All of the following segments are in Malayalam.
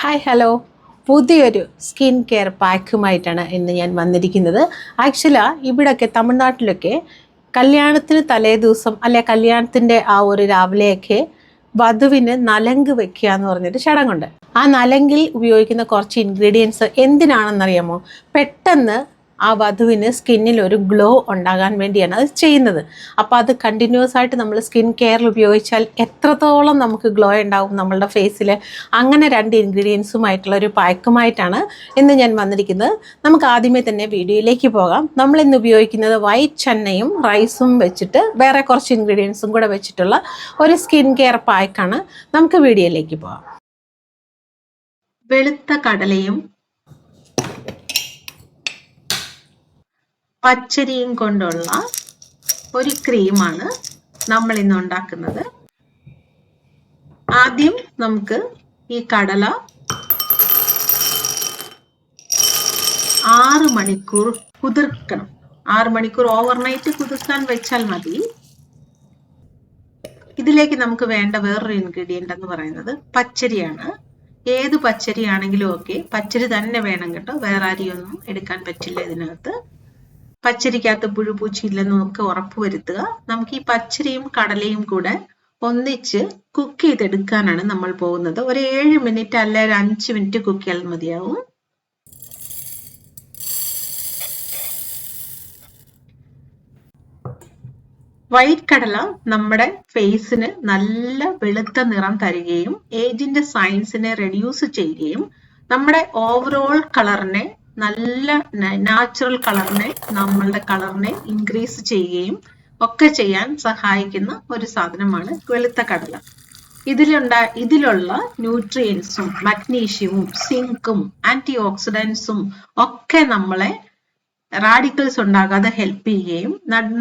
ഹായ് ഹലോ, പുതിയൊരു സ്കിൻ കെയർ പാക്കുമായിട്ടാണ് ഇന്ന് ഞാൻ വന്നിരിക്കുന്നത്. ആക്ച്വലി ഇവിടെയൊക്കെ തമിഴ്നാട്ടിലൊക്കെ കല്യാണത്തിന് തലേ ദിവസം അല്ലെ കല്യാണത്തിൻ്റെ ആ ഒരു രാവിലെയൊക്കെ വധുവിന് നലങ്ക് വെക്കുക എന്ന് പറഞ്ഞൊരു ചടങ്ങുണ്ട്. ആ നലങ്കിൽ ഉപയോഗിക്കുന്ന കുറച്ച് ഇൻഗ്രീഡിയൻസ് എന്തിനാണെന്നറിയാമോ? പെട്ടെന്ന് ആ വധുവിന് സ്കിന്നിൽ ഒരു ഗ്ലോ ഉണ്ടാകാൻ വേണ്ടിയാണ് അത് ചെയ്യുന്നത്. അപ്പോൾ അത് കണ്ടിന്യൂസ് ആയിട്ട് നമ്മൾ സ്കിൻ കെയറിൽ ഉപയോഗിച്ചാൽ എത്രത്തോളം നമുക്ക് ഗ്ലോ ഉണ്ടാവും നമ്മളുടെ ഫേസിൽ. അങ്ങനെ രണ്ട് ഇൻഗ്രീഡിയൻസുമായിട്ടുള്ള ഒരു പാക്കുമായിട്ടാണ് ഇന്ന് ഞാൻ വന്നിരിക്കുന്നത്. നമുക്ക് ആദ്യമേ തന്നെ വീഡിയോയിലേക്ക് പോകാം. നമ്മൾ ഇന്ന് ഉപയോഗിക്കുന്നത് വൈറ്റ് ചന്നയും റൈസും വെച്ചിട്ട് വേറെ കുറച്ച് ഇൻഗ്രീഡിയൻസും കൂടെ വെച്ചിട്ടുള്ള ഒരു സ്കിൻ കെയർ പാക്കാണ്. നമുക്ക് വീഡിയോയിലേക്ക് പോകാം. വെളുത്ത കടലയും പച്ചരിയും കൊണ്ടുള്ള ഒരു ക്രീമാണ് നമ്മൾ ഇന്ന് ഉണ്ടാക്കുന്നത്. ആദ്യം നമുക്ക് ഈ കടല 6 മണിക്കൂർ കുതിർക്കണം. 6 മണിക്കൂർ ഓവർനൈറ്റ് കുതിർക്കാൻ വെച്ചാൽ മതി. ഇതിലേക്ക് നമുക്ക് വേണ്ട വേറൊരു ഇൻഗ്രീഡിയന്റ് എന്ന് പറയുന്നത് പച്ചരിയാണ്. ഏത് പച്ചരി ആണെങ്കിലും ഓക്കെ, പച്ചരി തന്നെ വേണം കേട്ടോ, വേറെ അരിയൊന്നും എടുക്കാൻ പറ്റില്ല ഇതിനകത്ത്. പച്ചരിക്കകത്ത് പുഴുപൂച്ചില്ലെന്ന് നമുക്ക് ഉറപ്പുവരുത്തുക. നമുക്ക് ഈ പച്ചരിയും കടലയും കൂടെ ഒന്നിച്ച് കുക്ക് ചെയ്തെടുക്കാനാണ് നമ്മൾ പോകുന്നത്. ഒരു 7 മിനിറ്റ് അല്ല ഒരു 5 മിനിറ്റ് കുക്ക് ചെയ്യാൻ മതിയാവും. വൈറ്റ് കടല നമ്മുടെ ഫേസിന് നല്ല വെളുത്ത നിറം തരികയും ഏജിന്റെ സൈൻസിനെ റെഡ്യൂസ് ചെയ്യുകയും നമ്മുടെ ഓവറോൾ കളറിനെ നല്ല നാച്ചുറൽ കളറിനെ നമ്മളുടെ കളറിനെ ഇൻക്രീസ് ചെയ്യുകയും ഒക്കെ ചെയ്യാൻ സഹായിക്കുന്ന ഒരു സാധനമാണ് വെളുത്ത കടല. ഇതിലുള്ള ന്യൂട്രിയൻസും മഗ്നീഷ്യവും സിങ്കും ആന്റി ഓക്സിഡൻസും ഒക്കെ നമ്മളെ റാഡിക്കൽസ് ഉണ്ടാകാതെ ഹെൽപ്പ് ചെയ്യുകയും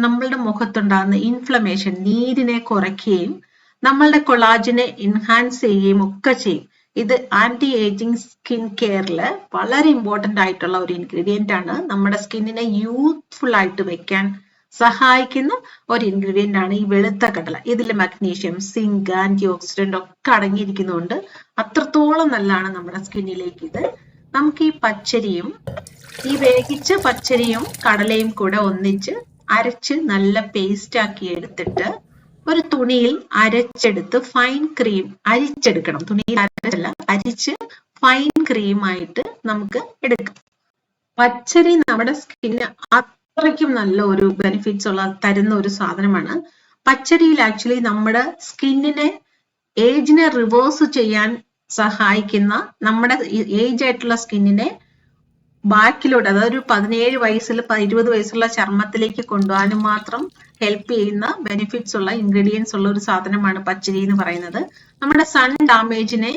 നമ്മളുടെ മുഖത്തുണ്ടാകുന്ന ഇൻഫ്ലമേഷൻ നീരിനെ കുറയ്ക്കുകയും നമ്മളുടെ കൊളാജിനെ എൻഹാൻസ് ചെയ്യുകയും ഒക്കെ ചെയ്യും. ഇത് ആന്റി ഏജിങ് സ്കിൻ കെയറിൽ വളരെ ഇമ്പോർട്ടൻ്റ് ആയിട്ടുള്ള ഒരു ഇൻഗ്രീഡിയൻ്റ് ആണ്. നമ്മുടെ സ്കിന്നിനെ യൂത്ത്ഫുൾ ആയിട്ട് വെക്കാൻ സഹായിക്കുന്ന ഒരു ഇൻഗ്രീഡിയൻ്റ് ആണ് ഈ വെളുത്ത കടല. ഇതിൽ മഗ്നീഷ്യം, സിങ്ക്, ആന്റി ഓക്സിഡന്റ് ഒക്കെ അടങ്ങിയിരിക്കുന്നതുകൊണ്ട് അത്രത്തോളം നല്ലതാണ് നമ്മുടെ സ്കിന്നിലേക്ക് ഇത്. നമുക്ക് ഈ പച്ചരിയും ഈ വേവിച്ച പച്ചരിയും കടലയും കൂടെ ഒന്നിച്ച് അരച്ച് നല്ല പേസ്റ്റ് ആക്കി എടുത്തിട്ട് ഒരു തുണിയിൽ അരച്ചെടുത്ത് ഫൈൻ ക്രീം അരിച്ചെടുക്കണം. തുണിയിൽ അരച്ചല്ല, അരിച്ച് ഫൈൻ ക്രീമായിട്ട് നമുക്ക് എടുക്കാം. പച്ചരി നമ്മുടെ സ്കിന്നിന് അത്രയ്ക്കും നല്ല ഒരു ബെനിഫിറ്റ്സ് തരുന്ന ഒരു സാധനമാണ്. പച്ചരിയിൽ ആക്ച്വലി നമ്മുടെ സ്കിന്നിനെ ഏജിനെ റിവേഴ്സ് ചെയ്യാൻ സഹായിക്കുന്ന, നമ്മുടെ ഏജ് ആയിട്ടുള്ള സ്കിന്നിനെ ബാക്കിലോട്ട്, അതായത് ഒരു 17 വയസ്സിൽ 20 വയസ്സുള്ള ചർമ്മത്തിലേക്ക് കൊണ്ടുപോകാനും മാത്രം ഹെൽപ്പ് ചെയ്യുന്ന ബെനിഫിറ്റ്സ് ഉള്ള ഇൻഗ്രീഡിയൻസ് ഉള്ള ഒരു സാധനമാണ് പച്ചരി എന്ന് പറയുന്നത്. നമ്മുടെ സൺ ഡാമേജിനെ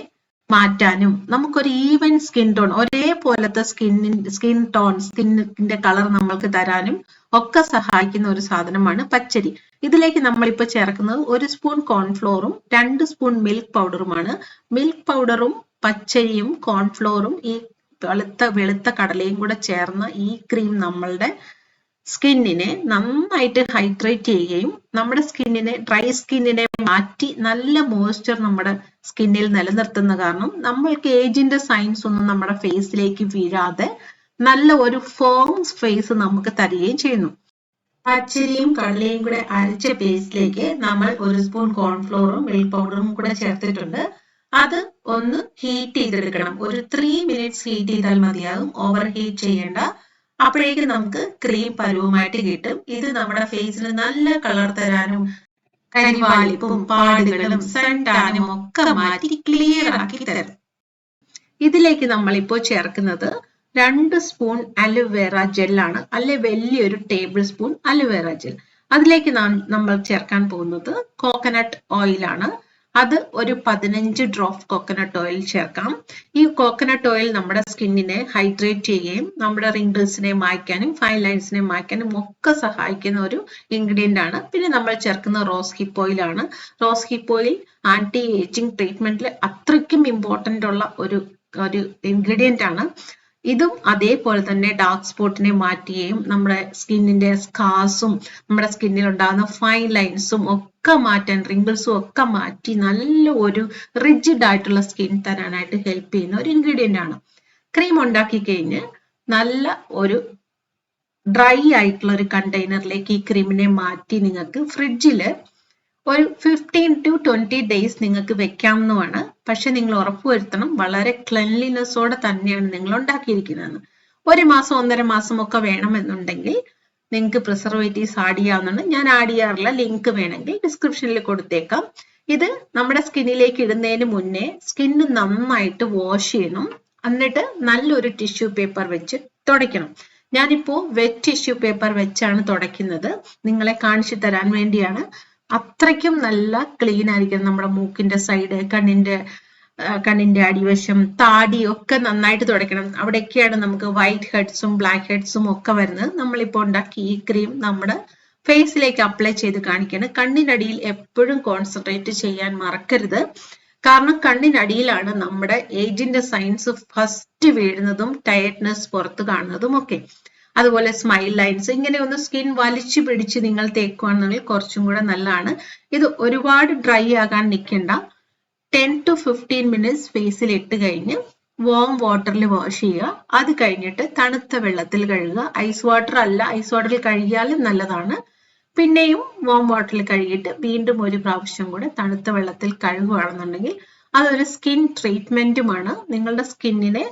മാറ്റാനും നമുക്കൊരു ഈവൻ സ്കിൻ ടോൺ, ഒരേപോലത്തെ സ്കിന്നിന്റെ കളർ നമ്മൾക്ക് തരാനും ഒക്കെ സഹായിക്കുന്ന ഒരു സാധനമാണ് പച്ചരി. ഇതിലേക്ക് നമ്മളിപ്പോൾ ചേർക്കുന്നത് 1 സ്പൂൺ കോൺഫ്ലോറും 2 സ്പൂൺ മിൽക്ക് പൗഡറുമാണ്. മിൽക്ക് പൗഡറും പച്ചരിയും കോൺഫ്ലോറും ഈ വെളുത്ത കടലയും കൂടെ ചേർന്ന ഈ ക്രീം നമ്മളുടെ സ്കിന്നിനെ നന്നായിട്ട് ഹൈഡ്രേറ്റ് ചെയ്യുകയും നമ്മുടെ സ്കിന്നിനെ, ഡ്രൈ സ്കിന്നിനെ മാറ്റി നല്ല മോയ്സ്ചർ നമ്മുടെ സ്കിന്നിൽ നിലനിർത്തുന്ന കാരണം നമ്മൾക്ക് ഏജിന്റെ സൈൻസ് ഒന്നും നമ്മുടെ ഫേസിലേക്ക് വീഴാതെ നല്ല ഒരു ഫോം ഫേസ് നമുക്ക് തരികയും ചെയ്യുന്നു. പച്ചരിയും കടലയും കൂടെ അരച്ച പേസ്റ്റിലേക്ക് നമ്മൾ 1 സ്പൂൺ കോൺഫ്ലോറും മിൽക്ക് പൗഡറും കൂടെ ചേർത്തിട്ടുണ്ട്. അത് ഒന്ന് ഹീറ്റ് ചെയ്തെടുക്കണം. ഒരു 3 മിനിറ്റ്സ് ഹീറ്റ് ചെയ്താൽ മതിയാകും, ഓവർ ഹീറ്റ് ചെയ്യേണ്ട. അപ്പോഴേക്കും നമുക്ക് ക്രീം പരുവമായിട്ട് കിട്ടും. ഇത് നമ്മുടെ ഫേസിന് നല്ല കളർ തരാനും കരിവാളിപ്പും പാടുകളും സൺ ടാനും ഒക്കെ മാറ്റി ക്ലിയർ ആക്കി തരും. ഇതിലേക്ക് നമ്മളിപ്പോൾ ചേർക്കുന്നത് 2 സ്പൂൺ അലോവേറ ജെല്ലാണ്, അല്ലെ വലിയൊരു ടേബിൾ സ്പൂൺ അലോവേറ ജെൽ. അതിലേക്ക് നമ്മൾ ചേർക്കാൻ പോകുന്നത് കോക്കനട്ട് ഓയിലാണ്. അത് ഒരു 15 ഡ്രോപ്പ് കോക്കനട്ട് ഓയിൽ ചേർക്കാം. ഈ കോക്കനട്ട് ഓയിൽ നമ്മുടെ സ്കിന്നിനെ ഹൈഡ്രേറ്റ് ചെയ്യുകയും നമ്മുടെ റിങ്കിൾസിനെ മായ്ക്കാനും ഫൈൻ ലൈൻസിനെ മായ്ക്കാനും ഒക്കെ സഹായിക്കുന്ന ഒരു ഇൻഗ്രീഡിയന്റ് ആണ്. പിന്നെ നമ്മൾ ചേർക്കുന്ന റോസ് ഹിപ്പ് ഓയിൽ ആണ്. Rose hip oil anti ageing ട്രീറ്റ്മെന്റിൽ അത്രയ്ക്കും ഇമ്പോർട്ടൻ്റ് ഉള്ള ഒരു ഇൻഗ്രീഡിയന്റ് ആണ്. ഇതും അതേപോലെ തന്നെ ഡാർക്ക് സ്പോട്ടിനെ മാറ്റുകയും നമ്മുടെ സ്കിന്നിന്റെ സ്കാർസും നമ്മുടെ സ്കിന്നിൽ ഉണ്ടാകുന്ന ഫൈൻ ലൈൻസും ഒക്കെ മാറ്റാൻ, റിങ്കിൾസും ഒക്കെ മാറ്റി നല്ല ഒരു റിജിഡ് ആയിട്ടുള്ള സ്കിൻ തരാനായിട്ട് ഹെൽപ്പ് ചെയ്യുന്ന ഒരു ഇൻഗ്രീഡിയന്റ് ആണ്. ക്രീം ഉണ്ടാക്കി കഴിഞ്ഞ് നല്ല ഒരു ഡ്രൈ ആയിട്ടുള്ള ഒരു കണ്ടെയ്നറിലേക്ക് ഈ ക്രീമിനെ മാറ്റി നിങ്ങൾക്ക് ഫ്രിഡ്ജിൽ ഒരു 15 to 20 ഡേയ്സ് നിങ്ങൾക്ക് വെക്കാവുന്നതാണ്. പക്ഷെ നിങ്ങൾ ഉറപ്പുവരുത്തണം വളരെ ക്ലെൻലിനെസ്സോടെ തന്നെയാണ് നിങ്ങൾ ഉണ്ടാക്കിയിരിക്കുന്നത്. 1 മാസം 1.5 മാസം ഒക്കെ വേണമെന്നുണ്ടെങ്കിൽ നിങ്ങൾക്ക് പ്രിസർവേറ്റീവ്സ് ആഡ് ചെയ്യാവുന്നതാണ്. ഞാൻ ആഡ് ചെയ്യാറില്ല, ലിങ്ക് വേണമെങ്കിൽ ഡിസ്ക്രിപ്ഷനിൽ കൊടുത്തേക്കാം. ഇത് നമ്മുടെ സ്കിന്നിലേക്ക് ഇടുന്നതിന് മുന്നേ സ്കിന്ന് നന്നായിട്ട് വാഷ് ചെയ്യണം. എന്നിട്ട് നല്ലൊരു ടിഷ്യൂ പേപ്പർ വെച്ച് തുടയ്ക്കണം. ഞാനിപ്പോ വെറ്റ് ടിഷ്യൂ പേപ്പർ വെച്ചാണ് തുടയ്ക്കുന്നത്, നിങ്ങളെ കാണിച്ചു തരാൻ വേണ്ടിയാണ്. അത്രയ്ക്കും നല്ല ക്ലീൻ ആയിരിക്കണം. നമ്മുടെ മൂക്കിന്റെ സൈഡ്, കണ്ണിന്റെ അടിവശം, താടി ഒക്കെ നന്നായിട്ട് തുടയ്ക്കണം. അവിടെയൊക്കെയാണ് നമുക്ക് വൈറ്റ് ഹെഡ്സും ബ്ലാക്ക് ഹെഡ്സും ഒക്കെ വരുന്നത്. നമ്മളിപ്പോൾ ഉണ്ടാക്കി ഈ ക്രീം നമ്മുടെ ഫേസിലേക്ക് അപ്ലൈ ചെയ്ത് കാണിക്കണം. കണ്ണിനടിയിൽ എപ്പോഴും കോൺസെൻട്രേറ്റ് ചെയ്യാൻ മറക്കരുത്. കാരണം കണ്ണിനടിയിലാണ് നമ്മുടെ ഏജിന്റെ സൈൻസ് ഫസ്റ്റ് വീഴുന്നതും ടയർഡ്നെസ് പുറത്ത് കാണുന്നതും ഒക്കെ. അതുപോലെ സ്മൈൽ ലൈൻസ്, ഇങ്ങനെ ഒന്ന് സ്കിൻ വലിച്ചു പിടിച്ച് നിങ്ങൾ തേക്കുകയാണെങ്കിൽ കുറച്ചും കൂടെ നല്ലതാണ്. ഇത് ഒരുപാട് ഡ്രൈ ആകാൻ നിൽക്കണ്ട. 10 to 15 മിനിറ്റ്സ് ഫേസിൽ ഇട്ട് കഴിഞ്ഞ് വാം വാട്ടറിൽ വാഷ് ചെയ്യുക. അത് കഴിഞ്ഞിട്ട് തണുത്ത വെള്ളത്തിൽ കഴുകുക. ഐസ് വാട്ടർ അല്ല, ഐസ് വാട്ടറിൽ കഴുകിയാലും നല്ലതാണ്. പിന്നെയും വാം വാട്ടറിൽ കഴുകിയിട്ട് വീണ്ടും ഒരു പ്രാവശ്യം കൂടെ തണുത്ത വെള്ളത്തിൽ കഴുകുകയാണെന്നുണ്ടെങ്കിൽ അതൊരു സ്കിൻ ട്രീറ്റ്മെന്റുമാണ്. നിങ്ങളുടെ സ്കിന്നിനെ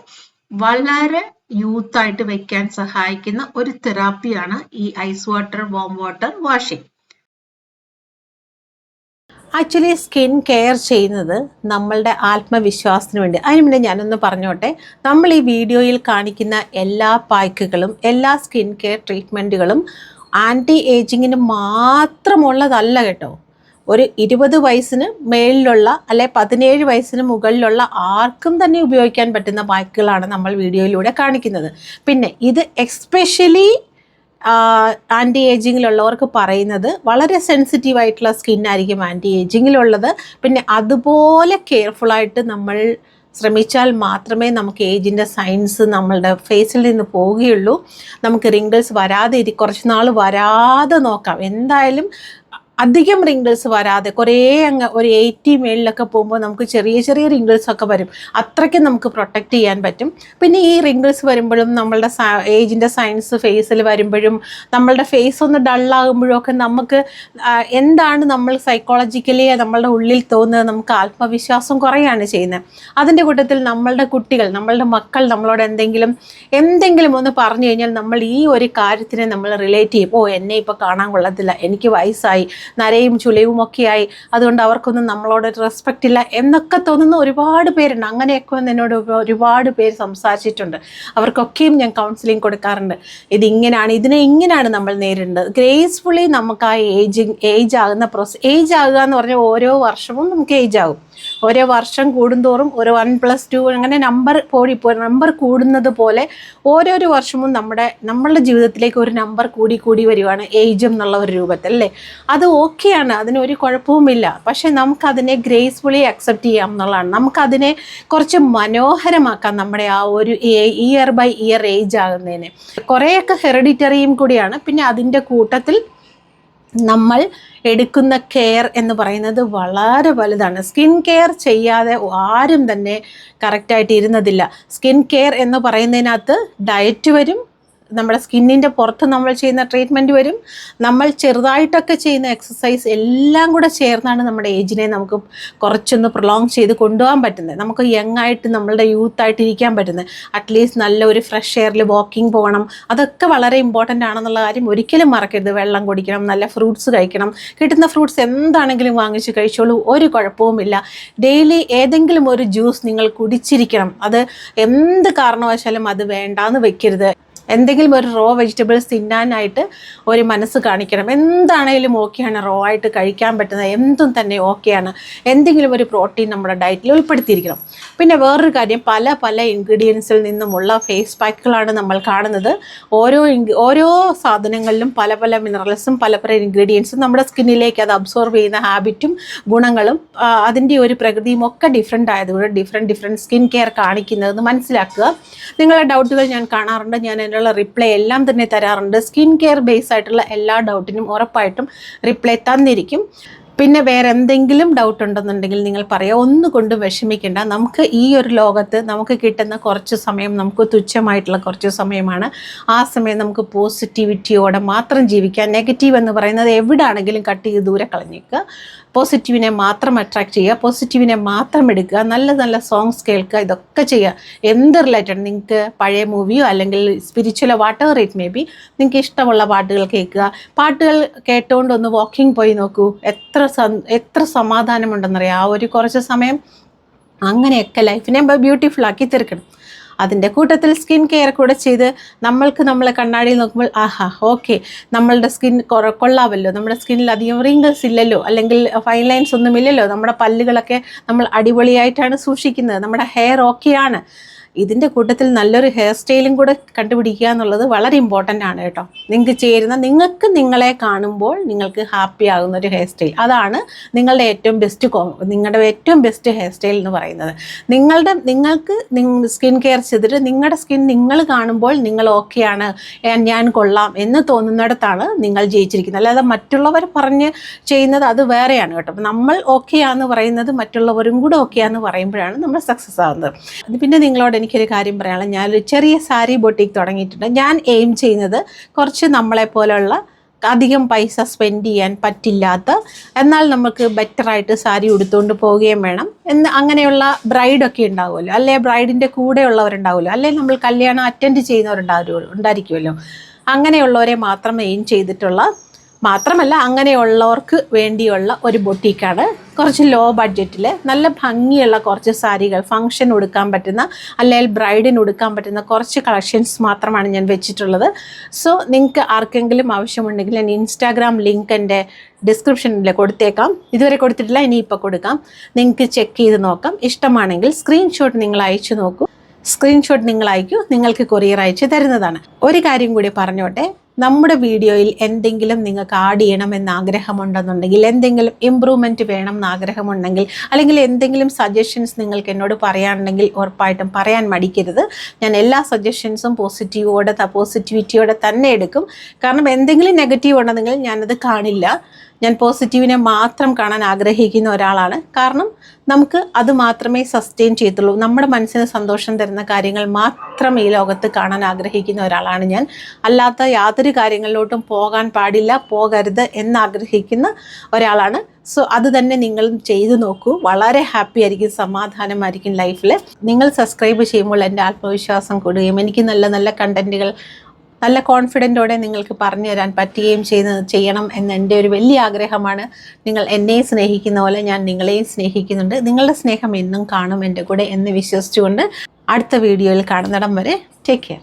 വളരെ യൂത്ത് ആയിട്ട് വെക്കാൻ സഹായിക്കുന്ന ഒരു തെറാപ്പിയാണ് ഈ ice water warm water washing. Actually skin care ചെയ്യുന്നത് നമ്മളുടെ ആത്മവിശ്വാസത്തിന് വേണ്ടി. അതിന് മുന്നേ ഞാനൊന്ന് പറഞ്ഞോട്ടെ, നമ്മൾ ഈ വീഡിയോയിൽ കാണിക്കുന്ന എല്ലാ പായ്ക്കുകളും എല്ലാ സ്കിൻ കെയർ ട്രീറ്റ്മെൻറ്റുകളും ആൻറ്റി ഏജിങ്ങിന് മാത്രമുള്ളതല്ല കേട്ടോ. ഒരു 20 വയസ്സിന് മേളിലുള്ള അല്ലെ 17 വയസ്സിന് മുകളിലുള്ള ആർക്കും തന്നെ ഉപയോഗിക്കാൻ പറ്റുന്ന പായ്ക്കുകളാണ് നമ്മൾ വീഡിയോയിലൂടെ കാണിക്കുന്നത്. പിന്നെ ഇത് എക്സ്പെഷ്യലി ആൻറ്റി ഏജിങ്ങിലുള്ളവർക്ക് പറയുന്നത് വളരെ സെൻസിറ്റീവ് ആയിട്ടുള്ള സ്കിന്നായിരിക്കും ആൻറ്റി ഏജിങ്ങിലുള്ളത്. പിന്നെ അതുപോലെ കെയർഫുള്ളായിട്ട് നമ്മൾ ശ്രമിച്ചാൽ മാത്രമേ നമുക്ക് ഏജിൻ്റെ സൈൻസ് നമ്മളുടെ ഫേസിൽ നിന്ന് പോവുകയുള്ളൂ. നമുക്ക് റിങ്കിൾസ് വരാതെ കുറച്ച് നാൾ വരാതെ നോക്കാം. എന്തായാലും അധികം റിങ്കിൾസ് വരാതെ കുറേ അങ്ങ് ഒരു 80 മേളിലൊക്കെ പോകുമ്പോൾ നമുക്ക് ചെറിയ ചെറിയ റിങ്കിൾസ് ഒക്കെ വരും. അത്രയ്ക്ക് നമുക്ക് പ്രൊട്ടക്റ്റ് ചെയ്യാൻ പറ്റും. പിന്നെ ഈ റിങ്കിൾസ് വരുമ്പോഴും നമ്മളുടെ ഏജിൻ്റെ സൈൻസ് ഫേസിൽ വരുമ്പോഴും നമ്മളുടെ ഫേസ് ഒന്ന് ഡള്ളാകുമ്പോഴും ഒക്കെ നമുക്ക് എന്താണ് നമ്മൾ സൈക്കോളജിക്കലി നമ്മളുടെ ഉള്ളിൽ തോന്നുന്നത്, നമുക്ക് ആത്മവിശ്വാസം കുറയാണ് ചെയ്യുന്നത്. അതിൻ്റെ കൂട്ടത്തിൽ നമ്മളുടെ കുട്ടികൾ, നമ്മളുടെ മക്കൾ നമ്മളോട് എന്തെങ്കിലും ഒന്ന് പറഞ്ഞു കഴിഞ്ഞാൽ നമ്മൾ ഈ ഒരു കാര്യത്തിനെ നമ്മൾ റിലേറ്റ് ചെയ്യും. എന്നെ ഇപ്പോൾ കാണാൻ കൊള്ളത്തില്ല, എനിക്ക് വയസ്സായി, നരയും ചുലയും ഒക്കെയായി, അതുകൊണ്ട് അവർക്കൊന്നും നമ്മളോട് റെസ്പെക്റ്റ് ഇല്ല എന്നൊക്കെ തോന്നുന്ന ഒരുപാട് പേരുണ്ട്. അങ്ങനെയൊക്കെ എന്നോട് ഒരുപാട് പേര് സംസാരിച്ചിട്ടുണ്ട്. അവർക്കൊക്കെയും ഞാൻ കൗൺസിലിംഗ് കൊടുക്കാറുണ്ട്. ഇതിനെ ഇങ്ങനെയാണ് നമ്മൾ നേരിടേണ്ടത്. ഗ്രേസ്ഫുള്ളി നമുക്ക് ആ ഏജ് ആകുന്ന ഏജ് ആകുക എന്ന് പറഞ്ഞാൽ ഓരോ വർഷവും നമുക്ക് ഏജ് ആകും. ഓരോ വർഷം കൂടുന്തോറും ഒരു 1+2 അങ്ങനെ നമ്പർ കൂടുന്നത് പോലെ ഓരോരോ വർഷവും നമ്മളുടെ ജീവിതത്തിലേക്ക് ഒരു നമ്പർ കൂടി വരുവാണ് ഏജ് എന്നുള്ള ഒരു രൂപത്തിൽ അല്ലേ. അത് ഓക്കെയാണ്, അതിനൊരു കുഴപ്പവുമില്ല. പക്ഷെ നമുക്കതിനെ ഗ്രേസ്ഫുള്ളി അക്സെപ്റ്റ് ചെയ്യാം എന്നുള്ളതാണ്. നമുക്കതിനെ കുറച്ച് മനോഹരമാക്കാം. നമ്മുടെ ആ ഒരു ഇയർ ബൈ ഇയർ ഏജ് ആകുന്നതിന് കുറേയൊക്കെ ഹെറിഡിറ്ററിയും കൂടിയാണ്. പിന്നെ അതിൻ്റെ കൂട്ടത്തിൽ നമ്മൾ എടുക്കുന്ന കെയർ എന്ന് പറയുന്നത് വളരെ വലുതാണ്. സ്കിൻ കെയർ ചെയ്യാതെ ആരും തന്നെ കറക്റ്റായിട്ട് ഇരുന്നതില്ല. സ്കിൻ കെയർ എന്ന് പറയുന്നതിനകത്ത് ഡയറ്റ് വരും, നമ്മുടെ സ്കിന്നിൻ്റെ പുറത്ത് നമ്മൾ ചെയ്യുന്ന ട്രീറ്റ്മെൻറ്റ് വരും, നമ്മൾ ചെറുതായിട്ടൊക്കെ ചെയ്യുന്ന എക്സസൈസ് എല്ലാം കൂടെ ചേർന്നാണ് നമ്മുടെ ഏജിനെ നമുക്ക് കുറച്ചൊന്ന് പ്രൊലോങ് ചെയ്ത് കൊണ്ടുപോകാൻ പറ്റുന്നത്. നമുക്ക് യങ് ആയിട്ട് നമ്മളുടെ യൂത്തായിട്ട് ഇരിക്കാൻ പറ്റുന്നത്. അറ്റ്ലീസ്റ്റ് നല്ല ഒരു ഫ്രഷ് എയറിൽ വാക്കിംഗ് പോകണം. അതൊക്കെ വളരെ ഇമ്പോർട്ടൻ്റ് ആണെന്നുള്ള കാര്യം ഒരിക്കലും മറക്കരുത്. വെള്ളം കുടിക്കണം, നല്ല ഫ്രൂട്ട്സ് കഴിക്കണം. കിട്ടുന്ന ഫ്രൂട്ട്സ് എന്താണെങ്കിലും വാങ്ങിച്ച് കഴിച്ചോളൂ, ഒരു കുഴപ്പവുമില്ല. ഡെയിലി ഏതെങ്കിലും ഒരു ജ്യൂസ് നിങ്ങൾ കുടിച്ചിരിക്കണം. അത് എന്ത് കാരണവശാലും അത് വേണ്ടാന്ന് വെക്കരുത്. എന്തെങ്കിലും ഒരു റോ വെജിറ്റബിൾസ് തിന്നാനായിട്ട് ഒരു മനസ്സ് കാണിക്കണം. എന്താണേലും ഓക്കെയാണ്, റോ ആയിട്ട് കഴിക്കാൻ പറ്റുന്നത് എന്തും തന്നെ ഓക്കെയാണ്. എന്തെങ്കിലും ഒരു പ്രോട്ടീൻ നമ്മുടെ ഡയറ്റിൽ ഉൾപ്പെടുത്തിയിരിക്കണം. പിന്നെ വേറൊരു കാര്യം, പല പല ഇൻഗ്രീഡിയൻസിൽ നിന്നുമുള്ള ഫേസ് പാക്കുകളാണ് നമ്മൾ കാണുന്നത്. ഓരോ സാധനങ്ങളിലും പല പല മിനറൽസും പല പല ഇൻഗ്രീഡിയൻസും നമ്മുടെ സ്കിന്നിലേക്ക് അത് അബ്സോർവ് ചെയ്യുന്ന ഹാബിറ്റും ഗുണങ്ങളും അതിൻ്റെ ഒരു പ്രകൃതിയും ഒക്കെ ഡിഫറെൻ്റ് ആയതുകൊണ്ട് ഡിഫറെൻറ്റ് സ്കിൻ കെയർ കാണിക്കുന്നതെന്ന് മനസ്സിലാക്കുക. നിങ്ങളുടെ ഡൗട്ടുകൾ ഞാൻ കാണാറുണ്ട്, ഞാൻ അതിനുള്ള റിപ്ലൈ എല്ലാം തന്നെ തരാറുണ്ട്. സ്കിൻ കെയർ ബേസ് ആയിട്ടുള്ള എല്ലാ ഡൗട്ടിനും ഉറപ്പായിട്ടും റിപ്ലൈ തന്നിരിക്കും. പിന്നെ വേറെ എന്തെങ്കിലും ഡൗട്ട് ഉണ്ടെന്നുണ്ടെങ്കിൽ നിങ്ങൾ പറയുക, ഒന്നുകൊണ്ടും വിഷമിക്കേണ്ട. നമുക്ക് ഈ ഒരു ലോകത്ത് നമുക്ക് കിട്ടുന്ന കുറച്ച് സമയം നമുക്ക് തുച്ഛമായിട്ടുള്ള കുറച്ച് സമയമാണ്. ആ സമയം നമുക്ക് പോസിറ്റിവിറ്റിയോടെ മാത്രം ജീവിക്കാൻ. നെഗറ്റീവ് എന്ന് പറയുന്നത് എവിടെയാണെങ്കിലും കട്ട് ചെയ്ത് ദൂരെ കളഞ്ഞേക്കുക. പോസിറ്റീവിനെ മാത്രം അട്രാക്റ്റ് ചെയ്യുക, പോസിറ്റീവിനെ മാത്രം എടുക്കുക, നല്ല നല്ല സോങ്സ് കേൾക്കുക, ഇതൊക്കെ ചെയ്യുക. എന്ത് റിലേറ്റഡ്, നിങ്ങൾക്ക് പഴയ മൂവിയോ അല്ലെങ്കിൽ സ്പിരിച്വലോ വാട്ടെവർ ഇറ്റ് മേ ബി, നിങ്ങൾക്ക് ഇഷ്ടമുള്ള പാട്ടുകൾ കേൾക്കുക. പാട്ടുകൾ കേട്ടുകൊണ്ട് ഒന്ന് വാക്കിംഗ് പോയി നോക്കൂ, എത്ര സമാധാനമുണ്ടെന്നറിയാം. ആ ഒരു കുറച്ച് സമയം അങ്ങനെയൊക്കെ ലൈഫിനെ ബ്യൂട്ടിഫുൾ ആക്കി തീർക്കണം. അതിൻ്റെ കൂട്ടത്തിൽ സ്കിൻ കെയർ കൂടെ ചെയ്ത് നമ്മളെ കണ്ണാടിയിൽ നോക്കുമ്പോൾ ആഹാ ഓക്കെ, നമ്മളുടെ സ്കിൻ കൊള്ളാമല്ലോ, നമ്മുടെ സ്കിന്നിൽ അധികം റിങ്കിൾസ് ഇല്ലല്ലോ, അല്ലെങ്കിൽ ഫൈൻ ലൈൻസ് ഒന്നും ഇല്ലല്ലോ, നമ്മുടെ പല്ലുകളൊക്കെ നമ്മൾ അടിപൊളിയായിട്ടാണ് സൂക്ഷിക്കുന്നത്, നമ്മുടെ ഹെയർ ഓക്കെയാണ്. ഇതിൻ്റെ കൂട്ടത്തിൽ നല്ലൊരു ഹെയർ സ്റ്റൈലും കൂടെ കണ്ടുപിടിക്കുക എന്നുള്ളത് വളരെ ഇമ്പോർട്ടൻ്റ് ആണ് കേട്ടോ. നിങ്ങൾക്ക് ചേരുന്ന, നിങ്ങൾക്ക് നിങ്ങളെ കാണുമ്പോൾ നിങ്ങൾക്ക് ഹാപ്പി ആകുന്ന ഒരു ഹെയർ സ്റ്റൈൽ, അതാണ് നിങ്ങളുടെ ഏറ്റവും ബെസ്റ്റ് ഹെയർ സ്റ്റൈൽ എന്ന് പറയുന്നത്. നിങ്ങൾക്ക് സ്കിൻ കെയർ ചെയ്തിട്ട് നിങ്ങളുടെ സ്കിൻ നിങ്ങൾ കാണുമ്പോൾ നിങ്ങൾ ഓക്കെയാണ്, ഞാൻ കൊള്ളാം എന്ന് തോന്നുന്നിടത്താണ് നിങ്ങൾ ജയിച്ചിരിക്കുന്നത്. അല്ലാതെ മറ്റുള്ളവർ പറഞ്ഞ് ചെയ്യുന്നത് അത് വേറെയാണ് കേട്ടോ. അപ്പം നമ്മൾ ഓക്കെയാന്ന് പറയുന്നത് മറ്റുള്ളവരും കൂടെ ഓക്കെയാന്ന് പറയുമ്പോഴാണ് നമ്മൾ സക്സസ് ആകുന്നത്. പിന്നെ നിങ്ങളോട് എനിക്കൊരു കാര്യം പറയാനുള്ള, ഞാനൊരു ചെറിയ സാരി ബൊട്ടിക്ക് തുടങ്ങിയിട്ടുണ്ട്. ഞാൻ എയിം ചെയ്യുന്നത് കുറച്ച് നമ്മളെപ്പോലുള്ള അധികം പൈസ സ്പെൻഡ് ചെയ്യാൻ പറ്റില്ലാത്ത, എന്നാൽ നമുക്ക് ബെറ്ററായിട്ട് സാരി ഉടുത്തുകൊണ്ട് പോവുകയും വേണം അങ്ങനെയുള്ള ബ്രൈഡൊക്കെ ഉണ്ടാവുമല്ലോ, അല്ലെ ബ്രൈഡിൻ്റെ കൂടെയുള്ളവരുണ്ടാവുമല്ലോ, അല്ലെ നമ്മൾ കല്യാണം അറ്റൻഡ് ചെയ്യുന്നവരുണ്ടായിരിക്കുമല്ലോ. അങ്ങനെയുള്ളവരെ മാത്രം എയിം ചെയ്തിട്ടുള്ള, മാത്രമല്ല അങ്ങനെയുള്ളവർക്ക് വേണ്ടിയുള്ള ഒരു ബൊട്ടീക്കാണ്. കുറച്ച് ലോ ബഡ്ജറ്റിൽ നല്ല ഭംഗിയുള്ള കുറച്ച് സാരികൾ, ഫംഗ്ഷൻ ഉടുക്കാൻ പറ്റുന്ന അല്ലെങ്കിൽ ബ്രൈഡിന് ഉടുക്കാൻ പറ്റുന്ന കുറച്ച് കളക്ഷൻസ് മാത്രമാണ് ഞാൻ വെച്ചിട്ടുള്ളത്. സോ നിങ്ങൾക്ക് ആർക്കെങ്കിലും ആവശ്യമുണ്ടെങ്കിൽ ഞാൻ ഇൻസ്റ്റാഗ്രാം ലിങ്ക് എൻ്റെ ഡിസ്ക്രിപ്ഷനിൽ കൊടുത്തേക്കാം. ഇതുവരെ കൊടുത്തിട്ടില്ല, ഇനിയിപ്പോൾ കൊടുക്കാം. നിങ്ങൾക്ക് ചെക്ക് ചെയ്ത് നോക്കാം. ഇഷ്ടമാണെങ്കിൽ സ്ക്രീൻഷോട്ട് നിങ്ങൾ അയച്ചു നോക്കൂ. സ്ക്രീൻഷോട്ട് നിങ്ങൾ അയക്കൂ, നിങ്ങൾക്ക് കൊറിയർ അയച്ച് തരുന്നതാണ്. ഒരു കാര്യം കൂടി പറഞ്ഞോട്ടെ, നമ്മുടെ വീഡിയോയിൽ എന്തെങ്കിലും നിങ്ങൾക്ക് ആഡ് ചെയ്യണമെന്ന് ആഗ്രഹമുണ്ടെന്നുണ്ടെങ്കിൽ, എന്തെങ്കിലും ഇമ്പ്രൂവ്മെൻറ്റ് വേണം എന്ന് ആഗ്രഹമുണ്ടെങ്കിൽ, അല്ലെങ്കിൽ എന്തെങ്കിലും സജഷൻസ് നിങ്ങൾക്ക് എന്നോട് പറയാനുണ്ടെങ്കിൽ ഉറപ്പായിട്ടും പറയാൻ മടിക്കരുത്. ഞാൻ എല്ലാ സജഷൻസും പോസിറ്റിവിറ്റിയോടെ തന്നെ എടുക്കും. കാരണം എന്തെങ്കിലും നെഗറ്റീവ് ഉണ്ടെങ്കിൽ ഞാനത് കാണില്ല. ഞാൻ പോസിറ്റീവിനെ മാത്രം കാണാൻ ആഗ്രഹിക്കുന്ന ഒരാളാണ്. കാരണം നമുക്ക് അത് മാത്രമേ സസ്റ്റെയിൻ ചെയ്യത്തുള്ളൂ. നമ്മുടെ മനസ്സിന് സന്തോഷം തരുന്ന കാര്യങ്ങൾ മാത്രം ഈ ലോകത്ത് കാണാൻ ആഗ്രഹിക്കുന്ന ഒരാളാണ് ഞാൻ. അല്ലാത്ത യാതൊരു കാര്യങ്ങളിലോട്ടും പോകാൻ പാടില്ല, പോകരുത് എന്നാഗ്രഹിക്കുന്ന ഒരാളാണ്. സോ അത് തന്നെ നിങ്ങൾ ചെയ്തു നോക്കൂ. വളരെ ഹാപ്പി ആയിരിക്കും, സമാധാനമായിരിക്കും ലൈഫിൽ. നിങ്ങൾ സബ്സ്ക്രൈബ് ചെയ്യുമ്പോൾ എൻ്റെ ആത്മവിശ്വാസം കൂടുകയും എനിക്ക് നല്ല നല്ല കണ്ടൻറ്റുകൾ നല്ല കോൺഫിഡൻറ്റോടെ നിങ്ങൾക്ക് പറഞ്ഞു തരാൻ പറ്റുകയും ചെയ്യണം എന്ന് എൻ്റെ ഒരു വലിയ ആഗ്രഹമാണ്. നിങ്ങൾ എന്നെ സ്നേഹിക്കുന്ന പോലെ ഞാൻ നിങ്ങളെയും സ്നേഹിക്കുന്നുണ്ട്. നിങ്ങളുടെ സ്നേഹം എന്നും കാണും എൻ്റെ കൂടെ എന്ന് വിശ്വസിച്ചുകൊണ്ട് അടുത്ത വീഡിയോയിൽ കാണുന്നിടം വരെ ടേക്ക് കെയർ.